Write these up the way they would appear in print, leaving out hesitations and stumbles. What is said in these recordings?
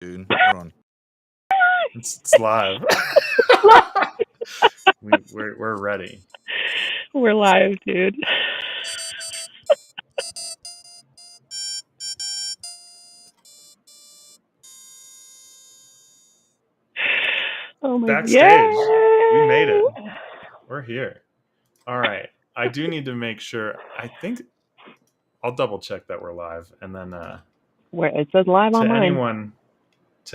Dude, hold on. It's live. We're ready. We're live, dude. Oh my god. Backstage. We made it. We're here. All right. I do need to make sure. I think I'll double check that we're live, and then Where it says live to on mine.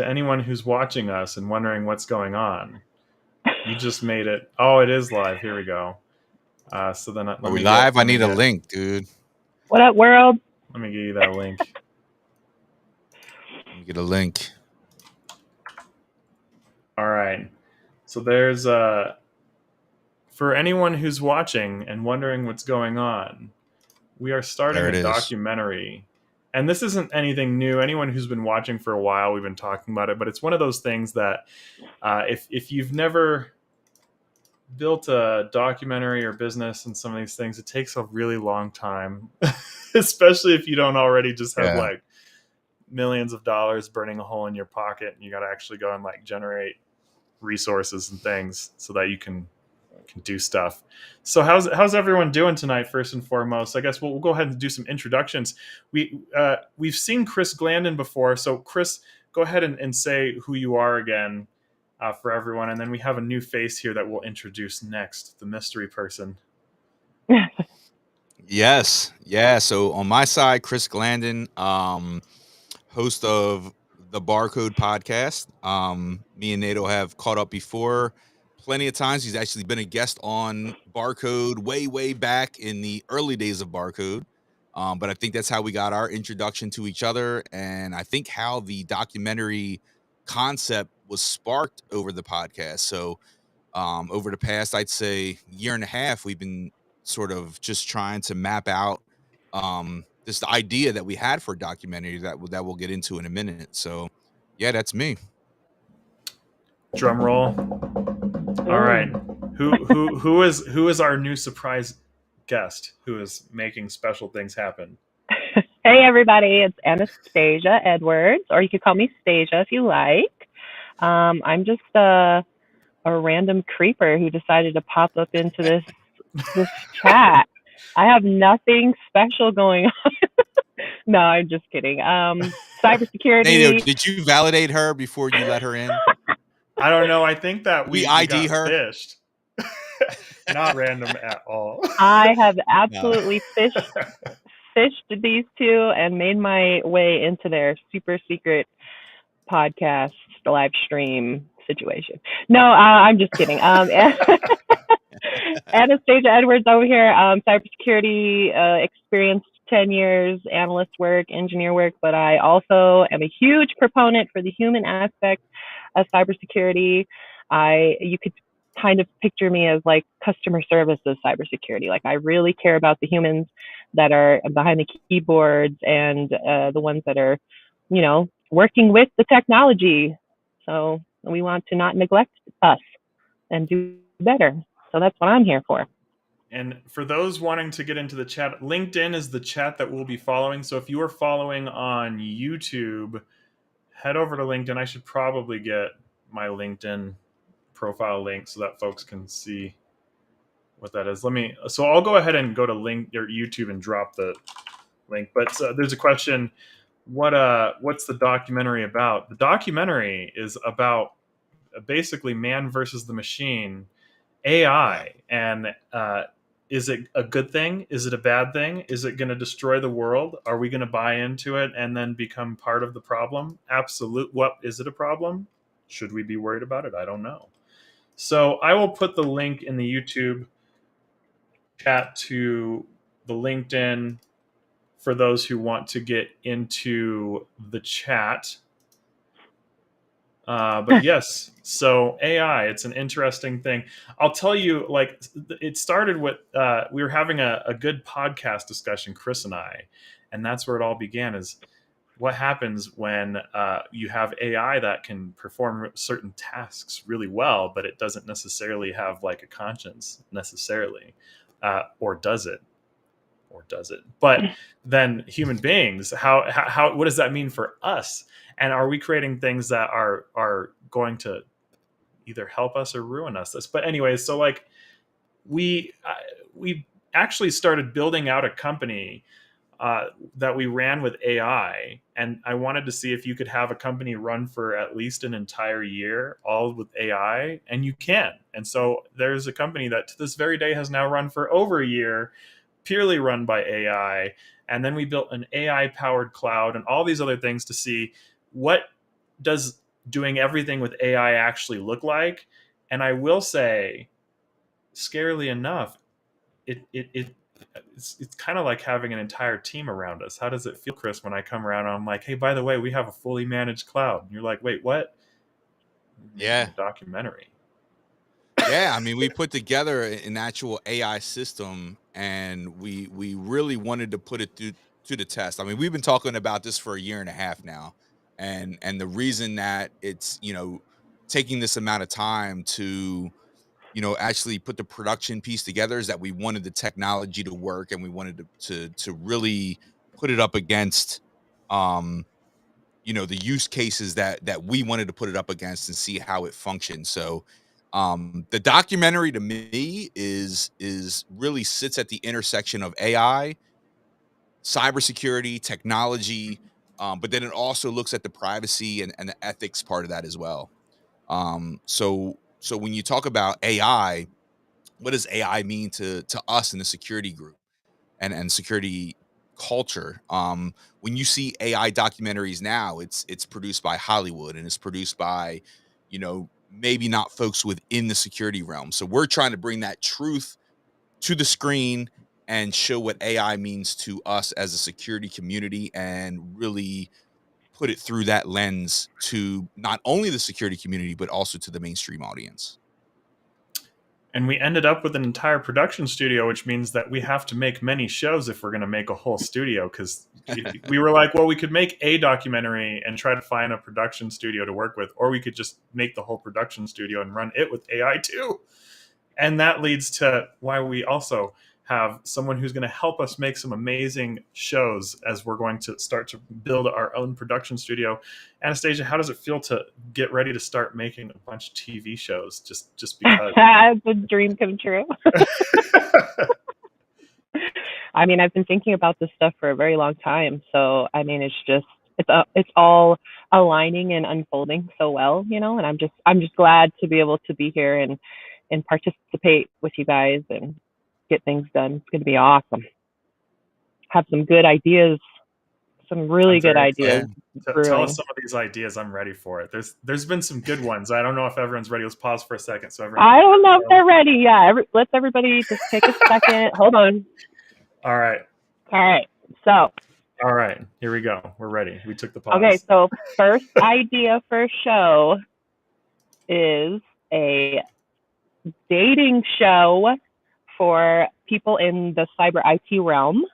anyone who's watching us and wondering what's going on, you just made it. Oh, it is live. Here we go. So then Are we live? I need a link, dude. What up, world? Let me give you that link. Let me get a link. All right. So there's for anyone who's watching and wondering what's going on, we are starting There it a is. documentary. And this isn't anything new. Anyone who's been watching for a while, we've been talking about it, but it's one of those things that if you've never built a documentary or business and some of these things, it takes a really long time, especially if you don't already just have like millions of dollars burning a hole in your pocket and you got to actually go and like generate resources and things so that you can do stuff. So how's everyone doing tonight? First and foremost, I guess we'll go ahead and do some introductions. We've seen Chris Glandon before, so Chris, go ahead and say who you are again for everyone, and then we have a new face here that we'll introduce next, the mystery person. Yes, yeah. So on my side, Chris Glandon, host of the Barcode podcast. Me and Nato have caught up before plenty of times. He's actually been a guest on Barcode way back in the early days of Barcode. But I think that's how we got our introduction to each other, and I think how the documentary concept was sparked over the podcast. So over the past, I'd say, year and a half, we've been sort of just trying to map out this idea that we had for a documentary that we'll get into in a minute. So yeah, that's me. Drum roll. All right. Who is our new surprise guest who is making special things happen? Hey, everybody. It's Anastasia Edwards, or you could call me Stasia if you like. I'm just a random creeper who decided to pop up into this chat. I have nothing special going on. No, I'm just kidding. Cybersecurity. Nato, did you validate her before you let her in? I don't know. I think that we ID got her. Fished. Not random at all. I have absolutely fished these two and made my way into their super secret podcast live stream situation. No, I'm just kidding. Anastasia Edwards over here, cybersecurity experienced 10 years, analyst work, engineer work, but I also am a huge proponent for the human aspect of cybersecurity. You could kind of picture me as like customer service of cybersecurity. Like I really care about the humans that are behind the keyboards and the ones that are, working with the technology. So we want to not neglect us and do better. So that's what I'm here for. And for those wanting to get into the chat, LinkedIn is the chat that we'll be following. So if you are following on YouTube, head over to LinkedIn. I should probably get my LinkedIn profile link so that folks can see what that is. So I'll go ahead and go to YouTube and drop the link. But there's a question: what's the documentary about? The documentary is about basically man versus the machine, AI, and is it a good thing? Is it a bad thing? Is it going to destroy the world? Are we going to buy into it and then become part of the problem? What is it a problem? Should we be worried about it? I don't know. So I will put the link in the YouTube chat to the LinkedIn for those who want to get into the chat. But yes, so AI, it's an interesting thing. I'll tell you, like, it started with, we were having a good podcast discussion, Chris and I, and that's where it all began, is what happens when you have AI that can perform certain tasks really well, but it doesn't necessarily have like a conscience necessarily. Or does it? or does it? But then human beings, how what does that mean for us? And are we creating things that are going to either help us or ruin us? But anyways, so like we actually started building out a company that we ran with AI, and I wanted to see if you could have a company run for at least an entire year, all with AI, and you can. And so there's a company that to this very day has now run for over a year, purely run by AI. And then we built an AI powered cloud and all these other things to see what does doing everything with AI actually look like. And I will say, scarily enough, it's kind of like having an entire team around us. How does it feel, Chris, when I come around and I'm like, hey, by the way, we have a fully managed cloud? And you're like, wait, what? We're making Yeah. a documentary. Yeah, I mean, we put together an actual AI system, and we really wanted to put it through to the test. I mean, we've been talking about this for a year and a half now, and the reason that it's taking this amount of time to actually put the production piece together is that we wanted the technology to work, and we wanted to really put it up against um the use cases that we wanted to put it up against and see how it functions. So the documentary to me is really sits at the intersection of AI, cybersecurity, technology, but then it also looks at the privacy and the ethics part of that as well. So when you talk about AI, what does AI mean to us in the security group and security culture? When you see AI documentaries now, it's produced by Hollywood, and it's produced by, maybe not folks within the security realm. So we're trying to bring that truth to the screen and show what AI means to us as a security community, and really put it through that lens to not only the security community but also to the mainstream audience. And we ended up with an entire production studio, which means that we have to make many shows if we're going to make a whole studio. Because we were like, well, we could make a documentary and try to find a production studio to work with, or we could just make the whole production studio and run it with AI too. And that leads to why we also have someone who's going to help us make some amazing shows as we're going to start to build our own production studio. Anastasia, how does it feel to get ready to start making a bunch of TV shows just because? It's a dream come true. I mean, I've been thinking about this stuff for a very long time. So, I mean, it's all aligning and unfolding so well, and I'm just glad to be able to be here and participate with you guys and get things done. It's going to be awesome. Have some good ideas, some really good ideas Tell brewing. us some of these ideas. I'm ready for it. There's been some good ones. I don't know if everyone's ready. Let's pause for a second. So everyone. I don't know if they're ready. Yeah, let's everybody just take a second. Hold on. All right. All right. So. All right. Here we go. We're ready. We took the pause. Okay. So first idea for a show is a dating show for people in the cyber IT realm.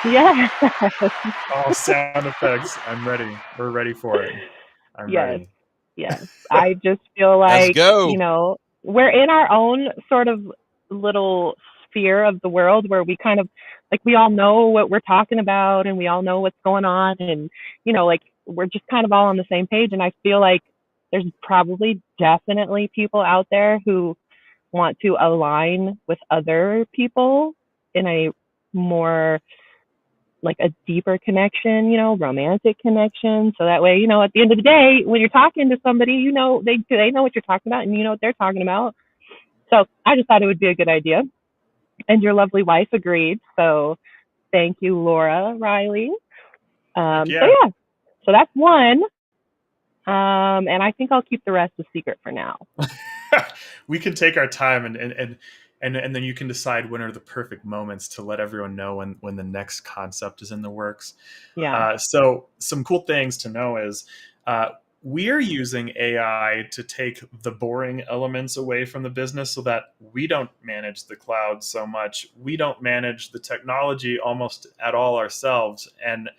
Yes. Oh, sound effects. I'm ready. We're ready for it. I'm ready. Yes. I just feel Let's like, go. we're in our own sort of little sphere of the world where we kind of like we all know what we're talking about and we all know what's going on, and like we're just kind of all on the same page. And I feel like there's probably definitely people out there who want to align with other people in a more like a deeper connection, romantic connection. So that way, at the end of the day, when you're talking to somebody, they know what you're talking about and you know what they're talking about. So I just thought it would be a good idea. And your lovely wife agreed. So thank you, Laura Riley. So that's one. And I think I'll keep the rest a secret for now. We can take our time and then you can decide when are the perfect moments to let everyone know when the next concept is in the works. Yeah. So some cool things to know is we're using AI to take the boring elements away from the business so that we don't manage the cloud so much. We don't manage the technology almost at all ourselves. And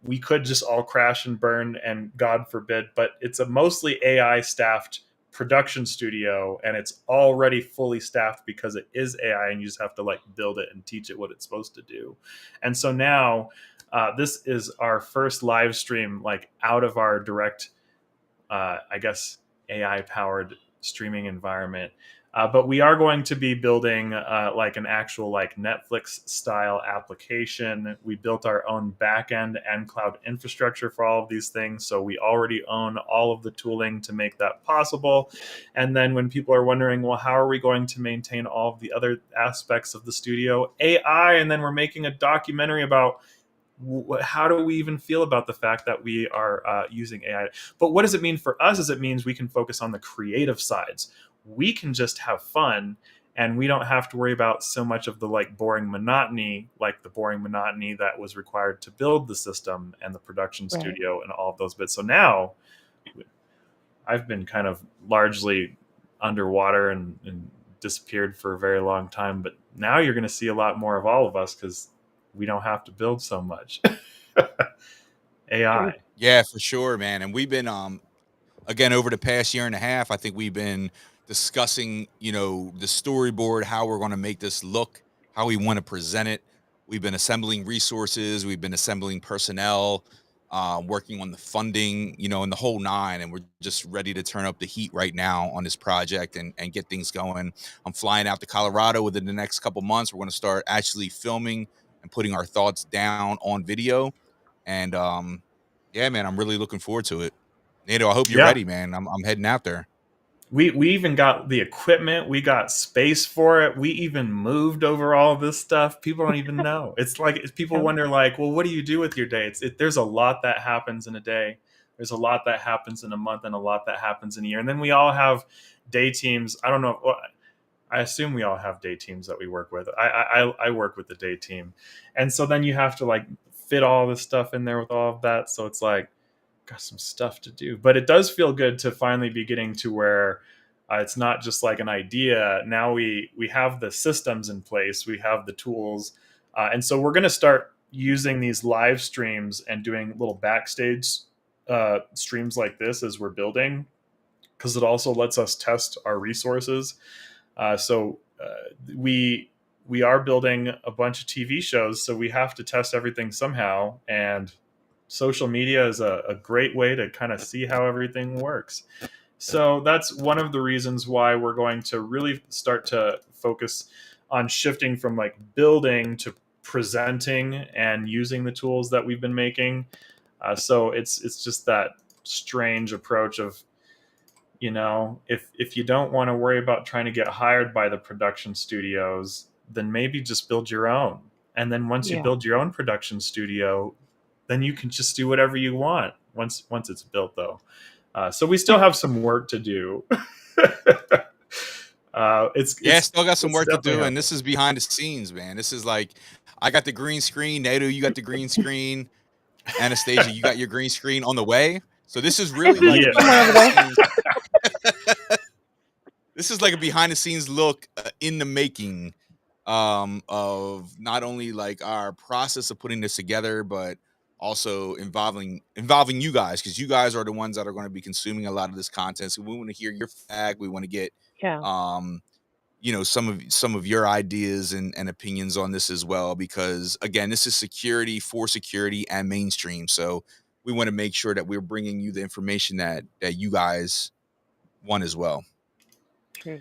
we could just all crash and burn, and God forbid, but it's a mostly AI staffed production studio, and it's already fully staffed because it is AI, and you just have to like build it and teach it what it's supposed to do. And so now this is our first live stream, like out of our direct, I guess, AI powered streaming environment. But we are going to be building like an actual like Netflix style application. We built our own backend and cloud infrastructure for all of these things. So we already own all of the tooling to make that possible. And then when people are wondering, well, how are we going to maintain all of the other aspects of the studio? AI. And then we're making a documentary about how do we even feel about the fact that we are using AI? But what does it mean for us? Is it means we can focus on the creative sides. We can just have fun, and we don't have to worry about so much of the like boring monotony, like the boring monotony that was required to build the system and the production Right. studio and all of those bits. So now I've been kind of largely underwater and disappeared for a very long time, but now you're going to see a lot more of all of us because we don't have to build so much. AI. Yeah, for sure, man. And we've been again over the past year and a half, I think we've been discussing, the storyboard, how we're going to make this look, how we want to present it. We've been assembling resources, we've been assembling personnel, working on the funding, and the whole nine. And we're just ready to turn up the heat right now on this project and get things going. I'm flying out to Colorado within the next couple months. We're going to start actually filming and putting our thoughts down on video. And yeah, man, I'm really looking forward to it. Nato, I hope you're Yeah. ready, man. I'm heading out there. We even got the equipment, we got space for it, we even moved over all of this stuff. People don't even know. It's like people wonder like, well, what do you do with your day? There's a lot that happens in a day. There's a lot that happens in a month, and a lot that happens in a year. And then we all have day teams. I don't know. Well, I assume we all have day teams that we work with. I work with the day team, and so then you have to like fit all this stuff in there with all of that. So it's like, got some stuff to do. But it does feel good to finally be getting to where it's not just like an idea. Now we have the systems in place, we have the tools, and so we're going to start using these live streams and doing little backstage streams like this as we're building, because it also lets us test our resources. So we are building a bunch of TV shows, so we have to test everything somehow, and social media is a great way to kind of see how everything works. So that's one of the reasons why we're going to really start to focus on shifting from like building to presenting and using the tools that we've been making. So it's just that strange approach of, if you don't want to worry about trying to get hired by the production studios, then maybe just build your own. And then once you build your own production studio, then you can just do whatever you want once it's built, though. So we still have some work to do. Still got some work to do, happening. and this is behind the scenes, man. This is like, I got the green screen, Nato, you got the green screen, Anastasia, you got your green screen on the way. So this is really like behind the scenes. This is like a behind the scenes look in the making of not only like our process of putting this together, but also involving you guys, because you guys are the ones that are going to be consuming a lot of this content. So we want to hear your feedback. We want to get some of your ideas and opinions on this as well, because again, this is security for security and mainstream. So we want to make sure that we're bringing you the information that you guys want as well. True.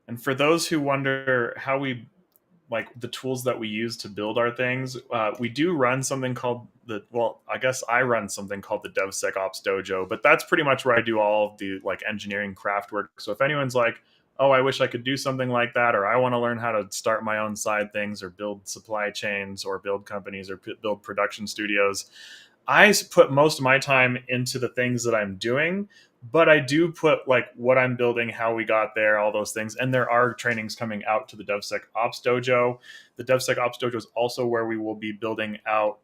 And for those who wonder how we like the tools that we use to build our things, we do run something called I run something called the DevSecOps Dojo, but that's pretty much where I do all of the like engineering craft work. So if anyone's like, oh, I wish I could do something like that, or I want to learn how to start my own side things or build supply chains or build companies or build production studios, I put most of my time into the things that I'm doing, but I do put like what I'm building, how we got there, all those things. And there are trainings coming out to the DevSecOps Dojo. The DevSecOps Dojo is also where we will be building out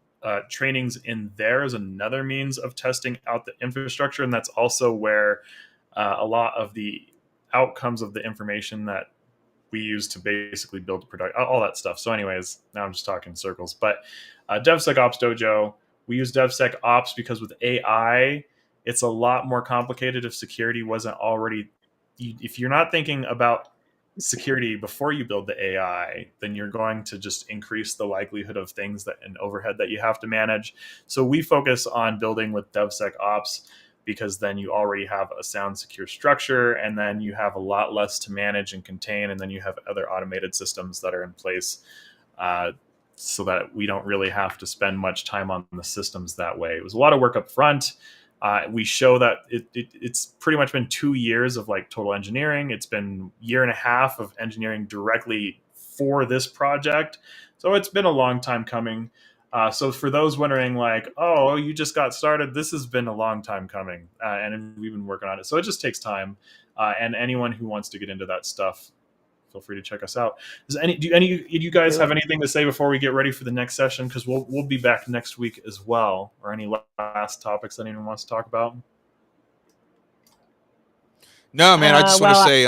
trainings in there as another means of testing out the infrastructure. And that's also where a lot of the outcomes of the information that we use to basically build the product, all that stuff. So anyways, now I'm just talking in circles, but DevSecOps Dojo, we use DevSecOps because with AI, It's a lot more complicated if security wasn't already. If you're not thinking about security before you build the AI, then you're going to just increase the likelihood of things that and overhead that you have to manage. So we focus on building with DevSecOps because then you already have a sound, secure structure, and then you have a lot less to manage and contain, and then you have other automated systems that are in place, so that we don't really have to spend much time on the systems that way. It was a lot of work up front. We show that it's pretty much been 2 years of like total engineering. It's been a year and a half of engineering directly for this project. So it's been a long time coming. So for those wondering, like, oh, you just got started, this has been a long time coming, and we've been working on it. So it just takes time. And anyone who wants to get into that stuff, feel free to check us out. Do you guys have anything to say before we get ready for the next session? Because we'll be back next week as well. Or any last topics that anyone wants to talk about? No, man, I just want to Well, say,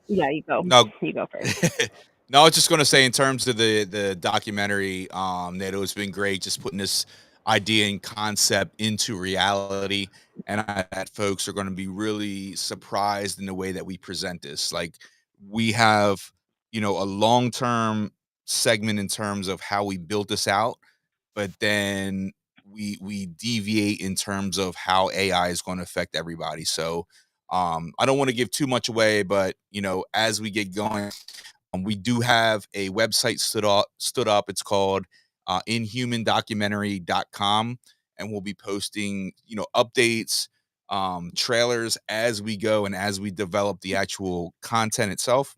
yeah, you go. no, You go first. no, I was just going to say in terms of the documentary, Nato, it's been great just putting this idea and concept into reality, and that folks are going to be really surprised in the way that we present this. Like we have, a long term segment in terms of how we built this out, but then we deviate in terms of how AI is going to affect everybody. So I don't want to give too much away, but as we get going, we do have a website stood up. It's called inhumandocumentary.com, and we'll be posting updates, trailers as we go and as we develop the actual content itself.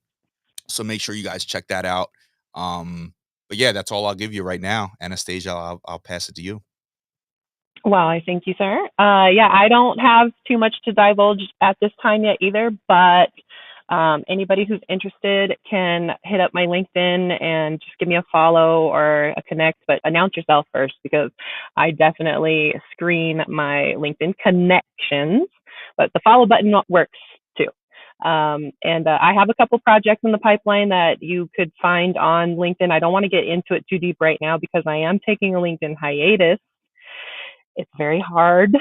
So make sure you guys check that out. But yeah, that's all I'll give you right now. Anastasia, I'll pass it to you. Well, I thank you, sir. Yeah, I don't have too much to divulge at this time yet either, but anybody who's interested can hit up my LinkedIn and just give me a follow or a connect, but announce yourself first because I definitely screen my LinkedIn connections, but the follow button works too. And I have a couple projects in the pipeline that you could find on LinkedIn. I don't want to get into it too deep right now because I am taking a LinkedIn hiatus. It's very hard.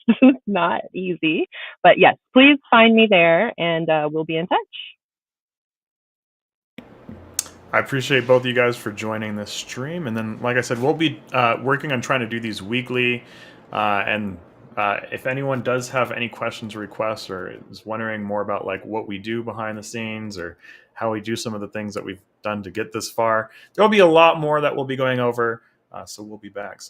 It's not easy. But yes, please find me there and we'll be in touch. I appreciate both of you guys for joining this stream. And then, like I said, we'll be working on trying to do these weekly. And if anyone does have any questions or requests or is wondering more about like what we do behind the scenes or how we do some of the things that we've done to get this far, there'll be a lot more that we'll be going over. So we'll be back. So